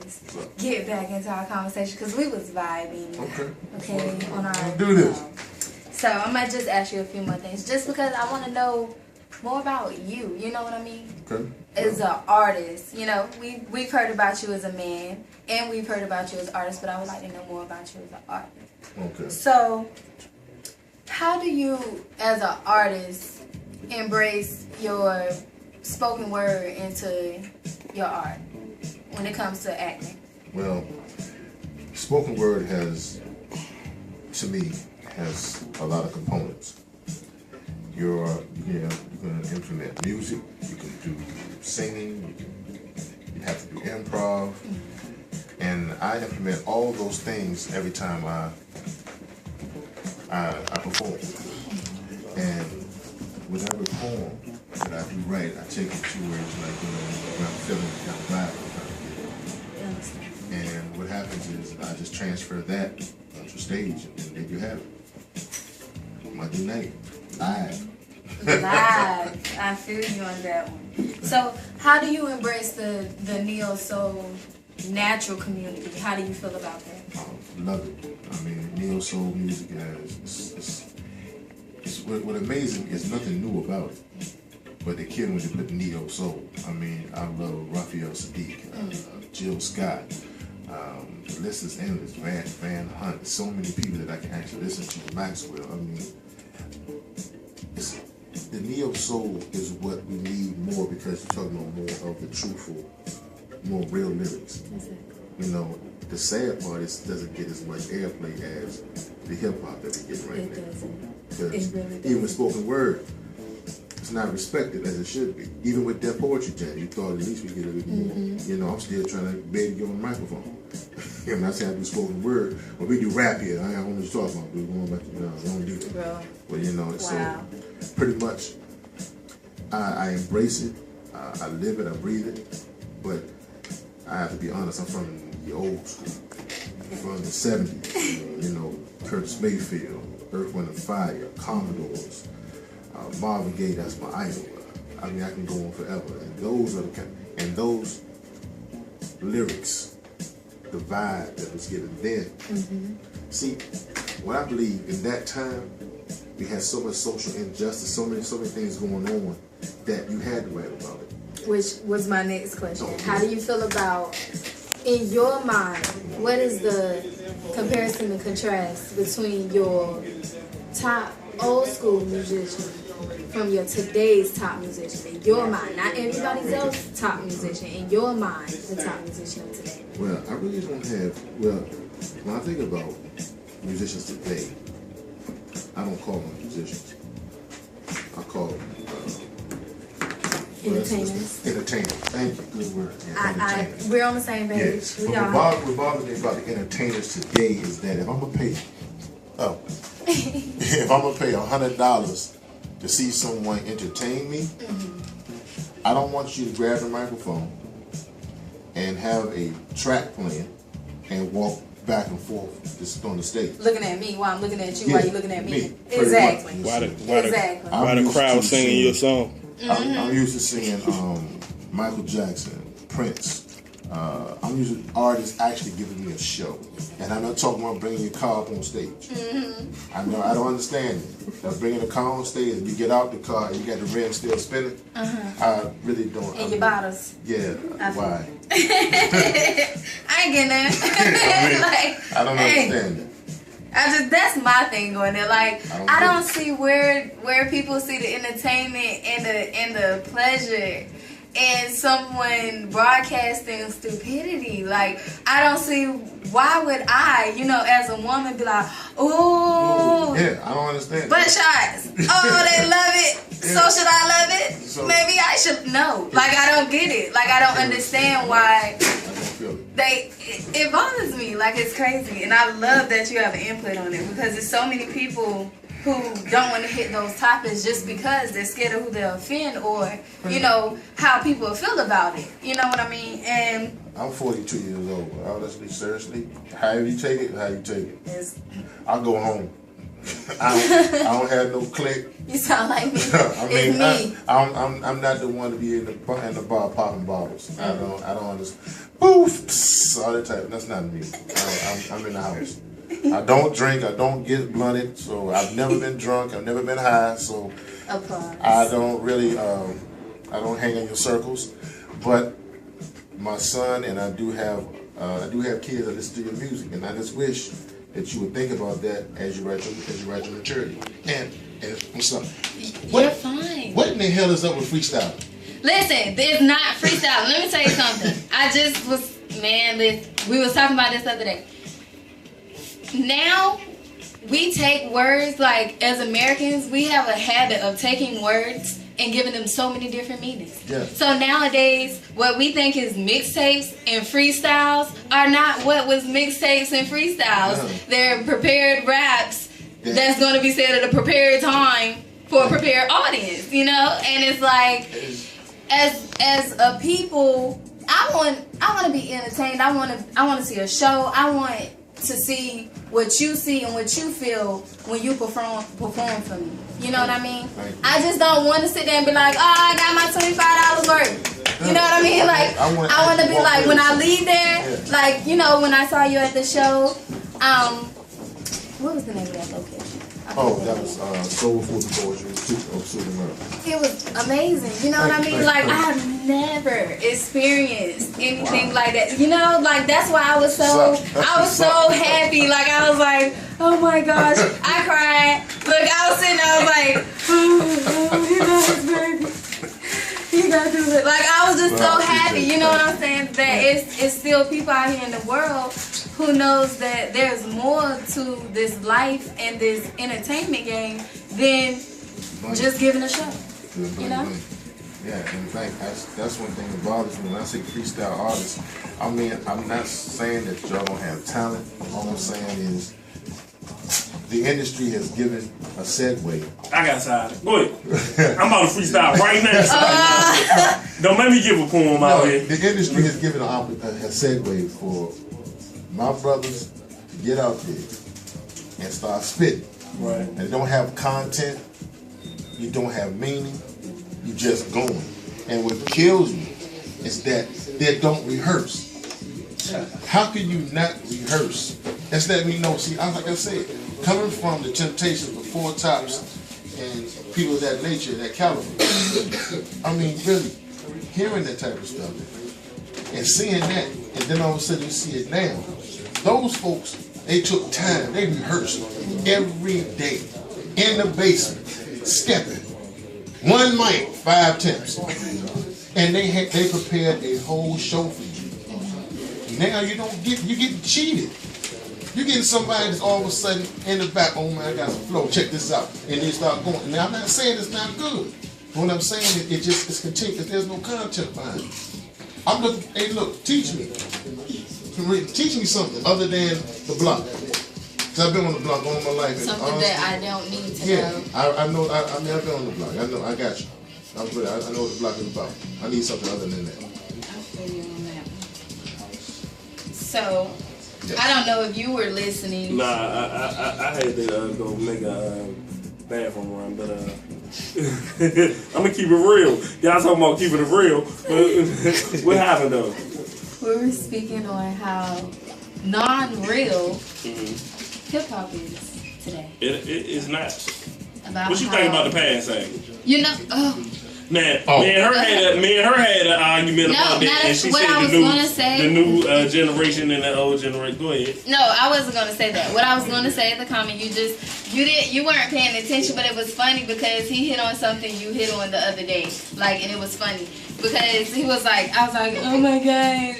just get back into our conversation because we was vibing. Okay, on our do this. So I might just ask you a few more things, just because I want to know more about you. You know what I mean? Okay. As an artist, you know, we've heard about you as a man, and we've heard about you as an artist, but I would like to know more about you as an artist. Okay. So, how do you, as an artist, embrace your spoken word into your art when it comes to acting? Well, spoken word has, to me, has a lot of components. You can implement music, you can do singing, you have to do improv, and I implement all those things every time I perform. And with every poem that I do write, I take it to where it's like, when I'm feeling kind of vibe. And what happens is I just transfer that onto stage, and there you have it. My new name, Live. Live. I feel you on that one. So, how do you embrace the neo soul natural community? How do you feel about that? Love it. I mean, neo soul music what amazing is nothing new about it. But they kill when they put neo soul. I mean, I love Raphael Sadiq, Jill Scott. The list is endless. Van Hunt. So many people that I can actually listen to. Maxwell. I mean, the neo soul is what we need more because you're talking about more of the truthful, more real lyrics. You know, the sad part is it doesn't get as much airplay as the hip hop that we get right now. Because even with spoken word, it's not respected as it should be. Even with Deaf Poetry Jam, you thought at least we get a little more. You know, I'm still trying to maybe get on the microphone. I'm not saying I do spoken word, but we do rap here. I don't know what you're talking about. We're going back to, I don't do that. Bro. But you know, so pretty much I embrace it. I live it, I breathe it. But I have to be honest, I'm from the old school. From the 70s. You know, Curtis Mayfield, Earth, Wind & Fire, Commodores, Marvin Gaye, that's my idol. I mean, I can go on forever. And those are the kind, and those lyrics, the vibe that was given then. See, what I believe in that time, we had so much social injustice, so many things going on that you had to write about it. Which was my next question. How do you feel about, in your mind, what is the comparison and contrast between your top old school musician from your today's top musician? In your mind, not everybody else's top musician. In your mind, the top musician of today. Well, I really don't have, when I think about musicians today, I don't call them musicians. I call them entertainers. Entertainers. Thank you. Good word. Yeah, we're on the same page. Yes. What bothers me about the entertainers today is that if I'm gonna pay, if I'm gonna pay $100 to see someone entertain me, I don't want you to grab the microphone and have a track playing and walk back and forth just on the stage. Looking at me while I'm looking at you while you're looking at me. Exactly. Why the crowd singing your song? I'm used to singing Michael Jackson, Prince. I'm using artists actually giving me a show. And I'm not talking about bringing your car up on stage. I don't understand it. Bringing a car on stage and you get out the car and you got the rim still spinning. I really don't. And your bottles. Yeah, why? I ain't getting that. I don't understand that. That's my thing going there. Like I don't see where people see the entertainment and the pleasure in someone broadcasting stupidity. Like I don't see why would I, as a woman, be like, ooh, yeah, I don't understand. Butt shots. Oh, they love it. Yeah. So should I love it? So, maybe I should. No, like I don't get it. Like I don't understand why. It bothers me, like it's crazy, and I love that you have an input on it because there's so many people who don't want to hit those topics just because they're scared of who they'll offend or how people feel about it. You know what I mean? And I'm 42 years old. Honestly, seriously, however you take it, how you take it. I'll go home. I don't have no clique. You sound like me. I mean, it's me. I'm not the one to be in the bar popping bottles. I don't understand. boof, all that type. That's not me. I'm in the house. I don't drink. I don't get blunted. So I've never been drunk. I've never been high. So I don't really. I don't hang in your circles. But my son and I do have kids that listen to your music, and I just wish that you would think about that as you write your material. And I'm sorry. You're fine. What in the hell is up with freestyle? Listen, there's not freestyle. Let me tell you something. We was talking about this the other day. Now, we take words, like, as Americans, we have a habit of taking words and giving them so many different meanings. Yeah. So nowadays, what we think is mixtapes and freestyles are not what was mixtapes and freestyles. No. They're prepared raps that's going to be said at a prepared time for a prepared audience, you know? And it's like, as a people, I want to be entertained. I want to see a show. I want to see what you see and what you feel when you perform for me. You know what I mean? I just don't want to sit there and be like, oh, I got my $25 worth. You know what I mean? Like, I want to be like, when I leave there, like, you know, when I saw you at the show, what was the name of that location? Oh, that was Soul Food Poetry of Superman. It was amazing. You know what I mean? Like, I've never experienced anything like that. You know, like, that's why I was so happy. Like, I was like, oh my gosh. I cried. Look, I was sitting there, I was like, oh, you know, baby. You gotta do it. Like, I was just so happy. You know what I'm saying? That it's still people out here in the world who knows that there's more to this life and this entertainment game than just giving a show. You know? Yeah, in fact, that's one thing that bothers me when I say freestyle artists. I mean, I'm not saying that y'all don't have talent. All I'm saying is the industry has given a segue. I got tired. Go ahead. I'm about to freestyle right now. Don't make me give a poem out here. The industry has given a segue for my brothers to get out there and start spitting. Right. And don't have content, you don't have meaning, you just going. And what kills me is that they don't rehearse. How can you not rehearse? That's letting me know, see, like I said, coming from the Temptations with Four Tops and people of that nature, that caliber, I mean, really, hearing that type of stuff and seeing that, and then all of a sudden you see it now. Those folks, they took time, they rehearsed every day in the basement, stepping. One mic, 5 attempts. And they prepared a whole show for you. Now you getting cheated. You're getting somebody that's all of a sudden in the back, oh man, I got some flow, check this out. And they start going. Now I'm not saying it's not good. What I'm saying is it's continuous, there's no content behind it. I'm looking, hey look, teach me. Teach me something other than the block. Because I've been on the block all my life. Something that I don't need to know. I know. I mean, I've been on the block. I know. I got you. I know what the block is about. I need something other than that. I feel you on that. So, yes. I don't know if you were listening. Nah, I had to go make a bathroom run, but I'm gonna keep it real. Y'all talking about keeping it real. What happened though? We were speaking on how non-real hip-hop is today. It is not. About what you think about the past thing? You know, me and her had an argument about that, and she said the new generation and the old generation. Go ahead. No, I wasn't gonna say that. What I was gonna say in the comment, you weren't paying attention, but it was funny because he hit on something you hit on the other day, like, and it was funny because he was like, I was like, oh my god.